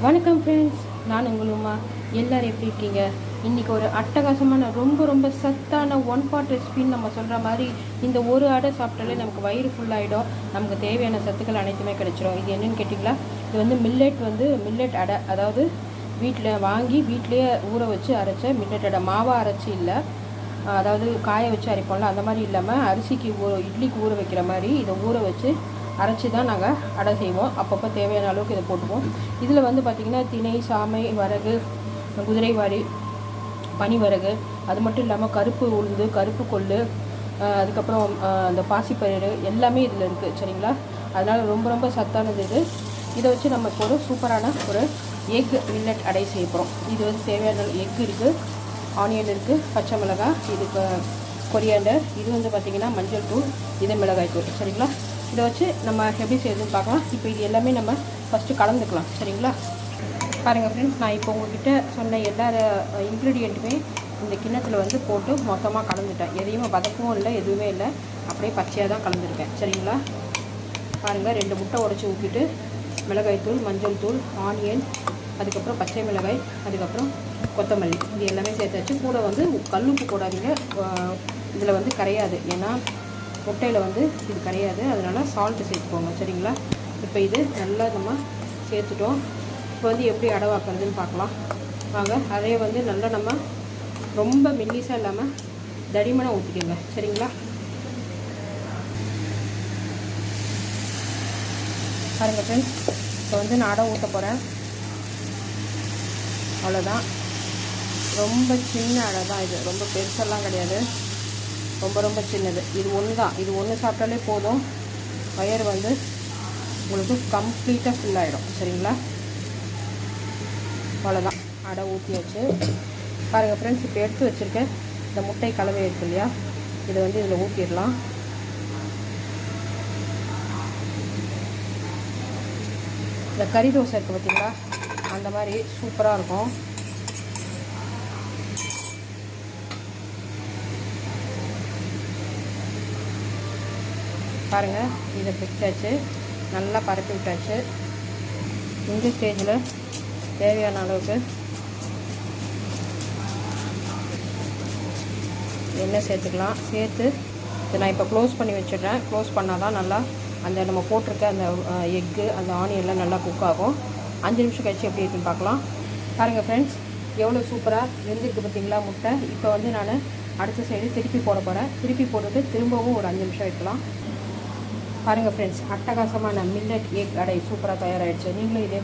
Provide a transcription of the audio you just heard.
வணக்கம் ஃப்ரெண்ட்ஸ், நான் உங்கள் உமா. எல்லோரும் எப்படி இருக்கீங்க? இன்றைக்கி ஒரு அட்டகாசமான ரொம்ப ரொம்ப சத்தான ஒன் பாட் ரெசிபின்னு நம்ம சொல்கிற மாதிரி இந்த ஒரு அடை சாப்பிட்டாலே நமக்கு வயிறு ஃபுல்லாகிடும். நமக்கு தேவையான சத்துக்கள் அனைத்துமே கிடைச்சிரும். இது என்னென்னு கேட்டிங்களா, இது வந்து மில்லட் அடை. அதாவது வீட்டில் வாங்கி வீட்டிலேயே ஊற வச்சு அரைச்ச மில்லட் அடை. மாவாக அரைச்சி இல்லை, அதாவது காய வச்சு அரைப்போம்ல அந்த மாதிரி இல்லாமல் அரிசிக்கு இட்லிக்கு ஊற வைக்கிற மாதிரி இதை ஊற வச்சு அரைச்சி தான் நாங்கள் அடை செய்வோம். அப்பப்போ தேவையான அளவுக்கு இதை போட்டுப்போம். இதில் வந்து பார்த்திங்கன்னா திணை, சாமை, வரகு, குதிரைவாரி, பனிவரகு, அது மட்டும் இல்லாமல் கருப்பு உளுந்து, கருப்பு கொள்ளு, அதுக்கப்புறம் அந்த பாசிப்பயிறு எல்லாமே இதில் இருக்குது. சரிங்களா? அதனால் ரொம்ப ரொம்ப சத்தானது இது. இதை வச்சு நம்ம இப்போ ஒரு சூப்பரான ஒரு எக் மில்லட் அடை செய்ய போகிறோம். இது வந்து தேவையான எக் இருக்குது, ஆனியன் இருக்குது, பச்சை மிளகாய், இதுக்கு கொரியாண்டர், இது வந்து பார்த்திங்கன்னா மஞ்சள் தூள், இது மிளகாய் தூள். சரிங்களா? இதை வச்சு நம்ம எப்படி செய்யறதுன்னு பார்க்கலாம். இப்போ இது எல்லாமே நம்ம ஃபஸ்ட்டு கலந்துக்கலாம். சரிங்களா? பாருங்கள் ஃப்ரெண்ட்ஸ், நான் இப்போ உங்கள்கிட்ட சொன்ன எல்லா இன்க்ரீடியண்ட்டுமே இந்த கிண்ணத்தில் வந்து போட்டு மொத்தமாக கலந்துட்டேன். எதையுமே வதக்கவும் இல்லை, எதுவுமே இல்லை, அப்படியே பச்சையாக தான் கலந்துருக்கேன். சரிங்களா? பாருங்கள், 2 முட்டை உடச்சி ஊற்றிட்டு மிளகாய் தூள், மஞ்சள் தூள், ஆனியன், அதுக்கப்புறம் பச்சை மிளகாய், அதுக்கப்புறம் கொத்தமல்லி, இது எல்லாமே சேர்த்தாச்சு. கூட வந்து கல்லுப்பு போடாதீங்க, இதில் வந்து கரையாது. ஏன்னா முட்டையில் வந்து இது கரையாது, அதனால் சால்ட்டு சேர்த்துக்கோங்க. சரிங்களா? இப்போ இது நல்லா நம்ம சேர்த்துட்டோம். இப்போ வந்து எப்படி அடவாக்குறதுன்னு பார்க்கலாம் வாங்க. அதே வந்து நல்லா நம்ம ரொம்ப மெல்லிசாக இல்லாமல் தடிமனாக ஊற்றிக்கோங்க. சரிங்களா? பாருங்கள் ஃப்ரெண்ட்ஸ், இப்போ வந்து நான் அடை ஊற்ற போகிறேன். அவ்வளோதான், ரொம்ப சின்ன அடை தான் இது, ரொம்ப பெருசெல்லாம் கிடையாது, ரொம்ப ரொம்ப சின்னது. இது ஒன்று தான், இது ஒன்று சாப்பிட்டாலே போதும், வயிறு வந்து உங்களுக்கு கம்ப்ளீட்டாக ஃபில் ஆகிடும். சரிங்களா? அவ்வளோதான், அடை ஊற்றியாச்சு. பாருங்கள் ஃப்ரெண்ட்ஸ், இப்போ எடுத்து வச்சுருக்கேன் இந்த முட்டை கலவை இருக்குது இல்லையா, இதை வந்து இதில் ஊற்றிடலாம். இந்த கறி தோசை இருக்குது பார்த்திங்களா, அந்த மாதிரி சூப்பராக இருக்கும். பாருங்கள், இதை பிடிச்சாச்சு, நல்லா பரப்பி விட்டாச்சு. இந்த ஸ்டேஜில் தேவையான அளவுக்கு எண்ணெய் சேர்த்துக்கலாம். சேர்த்து இதை நான் இப்போ க்ளோஸ் பண்ணி வச்சிடுறேன். க்ளோஸ் பண்ணால் தான் நல்லா அந்த நம்ம போட்டிருக்க அந்த எக்கு, அந்த ஆனியன்லாம் நல்லா குக் ஆகும். 5 நிமிஷம் கழிச்சு எப்படி இருக்குன்னு பார்க்கலாம். பாருங்கள் ஃப்ரெண்ட்ஸ், எவ்வளோ சூப்பராக வெந்திருக்கு பார்த்திங்களா முட்டை. இப்போ வந்து நான் அடுத்த சைடு திருப்பி போட போகிறேன். திருப்பி போட்டுட்டு திரும்பவும் ஒரு 5 நிமிஷம் வைக்கலாம். பாருங்கள் ஃப்ரெண்ட்ஸ், அட்டகாசமான மில்லட் எக் அடை சூப்பராக தயாராகிடுச்சு. நீங்களும் இதே